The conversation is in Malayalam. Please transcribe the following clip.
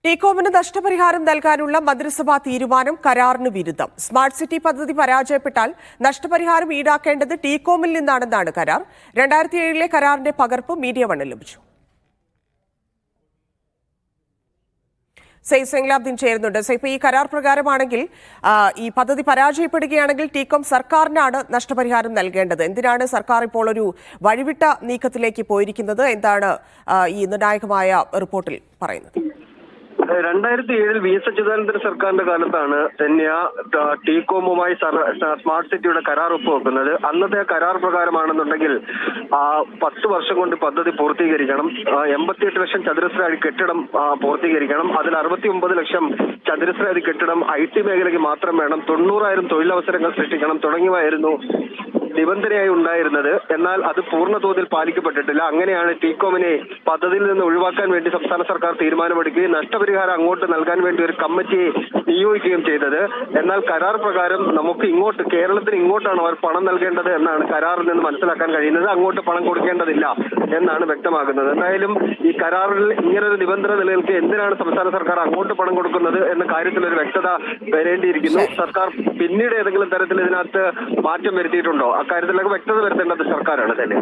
ടീകോമിന് നഷ്ടപരിഹാരം നൽകാനുള്ള മന്ത്രിസഭാ തീരുമാനം കരാറിന് വിരുദ്ധം. സ്മാർട്ട് സിറ്റി പദ്ധതി പരാജയപ്പെട്ടാൽ നഷ്ടപരിഹാരം ഈടാക്കേണ്ടത് ടീകോമിൽ നിന്നാണെന്നാണ് കരാർ. 2007 കരാറിന്റെ പകർപ്പ് മീഡിയ വണ്ണിന് ലഭിച്ചു. സെയ്ഫ് സെങ്ലാബ്ദീൻ ചേരുന്നുണ്ട്. സെയ്ഫ്, ഈ കരാർ പ്രകാരമാണെങ്കിൽ ഈ പദ്ധതി പരാജയപ്പെടുകയാണെങ്കിൽ ടീകോം സർക്കാരിനാണ് നഷ്ടപരിഹാരം നൽകേണ്ടത്. എന്തിനാണ് സർക്കാർ ഇപ്പോൾ ഒരു വഴിവിട്ട നീക്കത്തിലേക്ക് പോയിരിക്കുന്നത്? എന്താണ് ഈ നിർണായകമായ റിപ്പോർട്ടിൽ പറയുന്നത്? 2007 വി.എസ്. അച്യുതാനന്ദൻ സർക്കാരിന്റെ കാലത്താണ് ധന്യ ടീകോമുമായി സ്മാർട്ട് സിറ്റിയുടെ കരാർ ഒപ്പുവെക്കുന്നത്. അന്നത്തെ കരാർ പ്രകാരമാണെന്നുണ്ടെങ്കിൽ 10 വർഷം കൊണ്ട് പദ്ധതി പൂർത്തീകരിക്കണം. 88 ലക്ഷം ചതുരശ്ര അടി കെട്ടിടം പൂർത്തീകരിക്കണം. അതിൽ 69 ലക്ഷം ചതുരശ്ര അടി കെട്ടിടം IT മേഖലയ്ക്ക് മാത്രം വേണം. 90,000 തൊഴിലവസരങ്ങൾ സൃഷ്ടിക്കണം തുടങ്ങിയവായിരുന്നു നിബന്ധനയായി ഉണ്ടായിരുന്നത്. എന്നാൽ അത് പൂർണ്ണതോതിൽ പാലിക്കപ്പെട്ടിട്ടില്ല. അങ്ങനെയാണ് ടീകോമിനെ പദ്ധതിയിൽ നിന്ന് ഒഴിവാക്കാൻ വേണ്ടി സംസ്ഥാന സർക്കാർ തീരുമാനമെടുക്കുകയും നഷ്ടപരിഹാരം അങ്ങോട്ട് നൽകാൻ വേണ്ടി ഒരു കമ്മിറ്റിയെ നിയോഗിക്കുകയും ചെയ്തത്. എന്നാൽ കരാർ പ്രകാരം നമുക്ക് കേരളത്തിന് ഇങ്ങോട്ടാണ് അവർ പണം നൽകേണ്ടത് എന്നാണ് കരാറിൽ നിന്ന് മനസ്സിലാക്കാൻ കഴിയുന്നത്. അങ്ങോട്ട് പണം കൊടുക്കേണ്ടതില്ല എന്നാണ് വ്യക്തമാകുന്നത്. എന്തായാലും ഈ കരാറിൽ ഇങ്ങനൊരു നിബന്ധന നിലനിൽക്കെ എന്തിനാണ് സംസ്ഥാന സർക്കാർ അങ്ങോട്ട് പണം കൊടുക്കുന്നത് എന്ന കാര്യത്തിൽ ഒരു വ്യക്തത വരേണ്ടിയിരിക്കുന്നു. സർക്കാർ പിന്നീട് ഏതെങ്കിലും തരത്തിൽ ഇതിനകത്ത് മാറ്റം വരുത്തിയിട്ടുണ്ടോ? അക്കാര്യത്തിലൊക്കെ വ്യക്തത വരുത്തേണ്ടത് സർക്കാരാണ് തന്നെ.